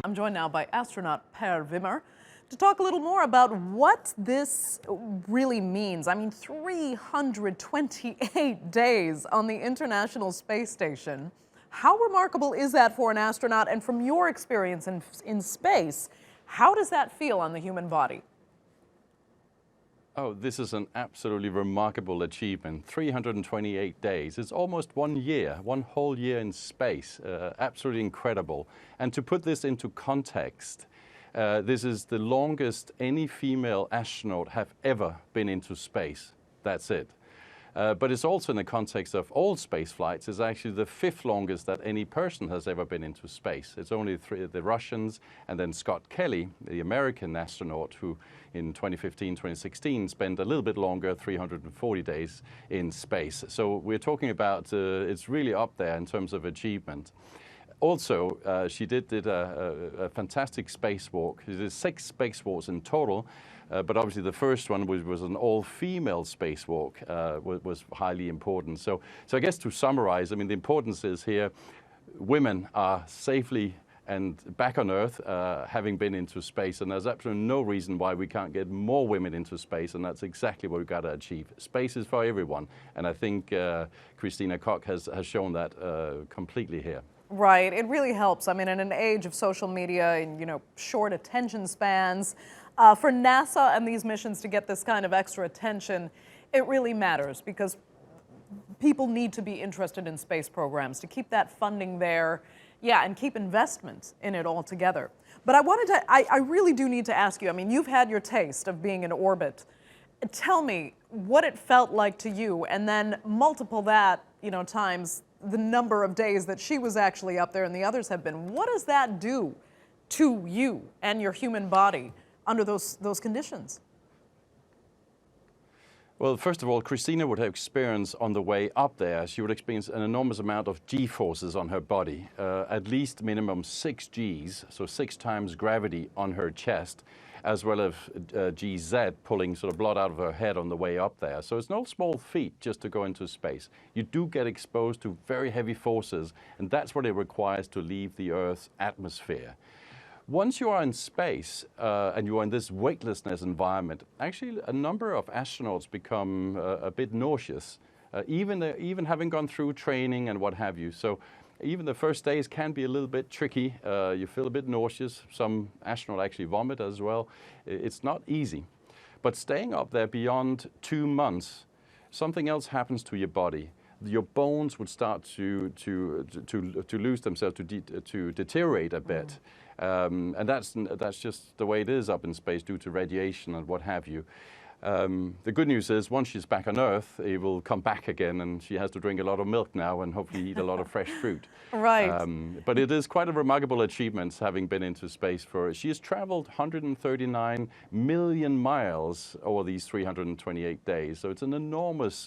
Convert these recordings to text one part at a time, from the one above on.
I'm joined now by astronaut Per Wimmer to talk a little more about what this really means. I mean, 328 days on the International Space Station. How remarkable is that for an astronaut? And from your experience in space, how does that feel on the human body? Oh, this is an absolutely remarkable achievement. 328 days. It's almost 1 year, one whole year in space. Absolutely incredible. And to put this into context, this is the longest any female astronaut have ever been into space. That's it. But it's also in the context of all space flights, it's actually the 5th longest that any person has ever been into space. It's only the Russians and then Scott Kelly, the American astronaut, who in 2015, 2016 spent a little bit longer, 340 days in space. So we're talking about, it's really up there in terms of achievement. Also, she did a fantastic spacewalk. She did 6 spacewalks in total. But obviously the first one was an all-female spacewalk, was highly important. So I guess to summarize, I mean, the importance is here, women are safely and back on Earth, having been into space, and there's absolutely no reason why we can't get more women into space, and that's exactly what we've got to achieve. Space is for everyone, and I think Christina Koch has shown that completely here. Right, it really helps. I mean, in an age of social media and, short attention spans, for NASA and these missions to get this kind of extra attention, it really matters because people need to be interested in space programs to keep that funding there, and keep investment in it altogether. But I really do need to ask you, I mean, you've had your taste of being in orbit. Tell me what it felt like to you, and then multiple that, times the number of days that she was actually up there and the others have been. What does that do to you and your human body under those conditions? Well, first of all, Christina would have experienced on the way up there, she would experience an enormous amount of G-forces on her body, at least minimum 6 Gs, so 6 times gravity on her chest, as well as GZ pulling sort of blood out of her head on the way up there. So it's no small feat just to go into space. You do get exposed to very heavy forces, and that's what it requires to leave the Earth's atmosphere. Once you are in space and you are in this weightlessness environment, actually a number of astronauts become a bit nauseous, even having gone through training and what have you. So even the first days can be a little bit tricky. You feel a bit nauseous. Some astronauts actually vomit as well. It's not easy. But staying up there beyond 2 months, something else happens to your body. Your bones would start to lose themselves, to deteriorate a bit. And that's just the way it is up in space due to radiation and what have you. The good news is once she's back on Earth, it will come back again, and she has to drink a lot of milk now and hopefully eat a lot of fresh fruit. Right. But it is quite a remarkable achievement having been into space for her. She has traveled 139 million miles over these 328 days. So it's an enormous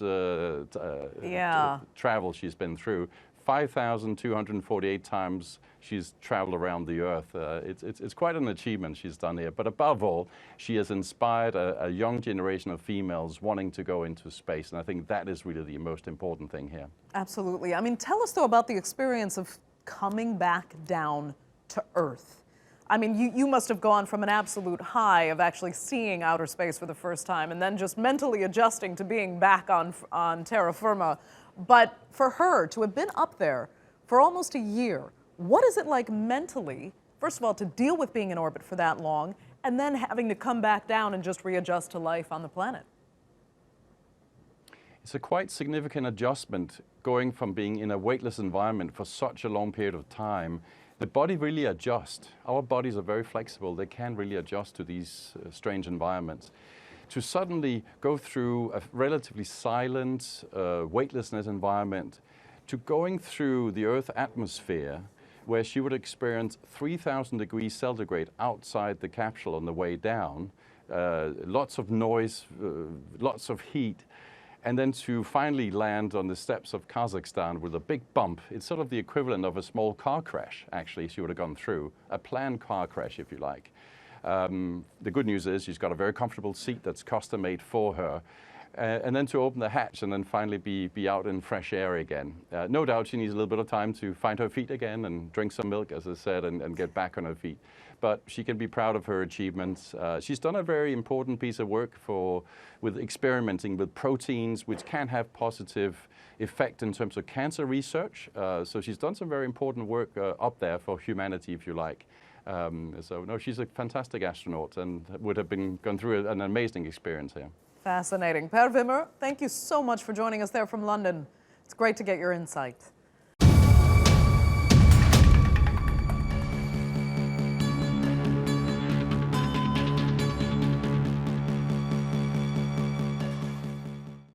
travel she's been through. 5,248 times she's traveled around the Earth. It's quite an achievement she's done here. But above all, she has inspired a young generation of females wanting to go into space. And I think that is really the most important thing here. Absolutely. I mean, tell us, though, about the experience of coming back down to Earth. I mean, you must have gone from an absolute high of actually seeing outer space for the first time and then just mentally adjusting to being back on terra firma. But for her to have been up there for almost a year, what is it like mentally, first of all, to deal with being in orbit for that long, and then having to come back down and just readjust to life on the planet? It's a quite significant adjustment going from being in a weightless environment for such a long period of time. The body really adjusts. Our bodies are very flexible. They can really adjust to these strange environments. To suddenly go through a relatively silent, weightlessness environment, to going through the Earth atmosphere, where she would experience 3,000 degrees centigrade outside the capsule on the way down, lots of noise, lots of heat, and then to finally land on the steppes of Kazakhstan with a big bump. It's sort of the equivalent of a small car crash, actually, she would have gone through, a planned car crash, if you like. The good news is she's got a very comfortable seat that's custom-made for her. and then to open the hatch and then finally be out in fresh air again. No doubt she needs a little bit of time to find her feet again and drink some milk, as I said, and get back on her feet. But she can be proud of her achievements. She's done a very important piece of work with experimenting with proteins, which can have positive effect in terms of cancer research. So she's done some very important work up there for humanity, if you like. So no, she's a fantastic astronaut and would have gone through an amazing experience here. Fascinating. Per Wimmer, thank you so much for joining us there from London. It's great to get your insight.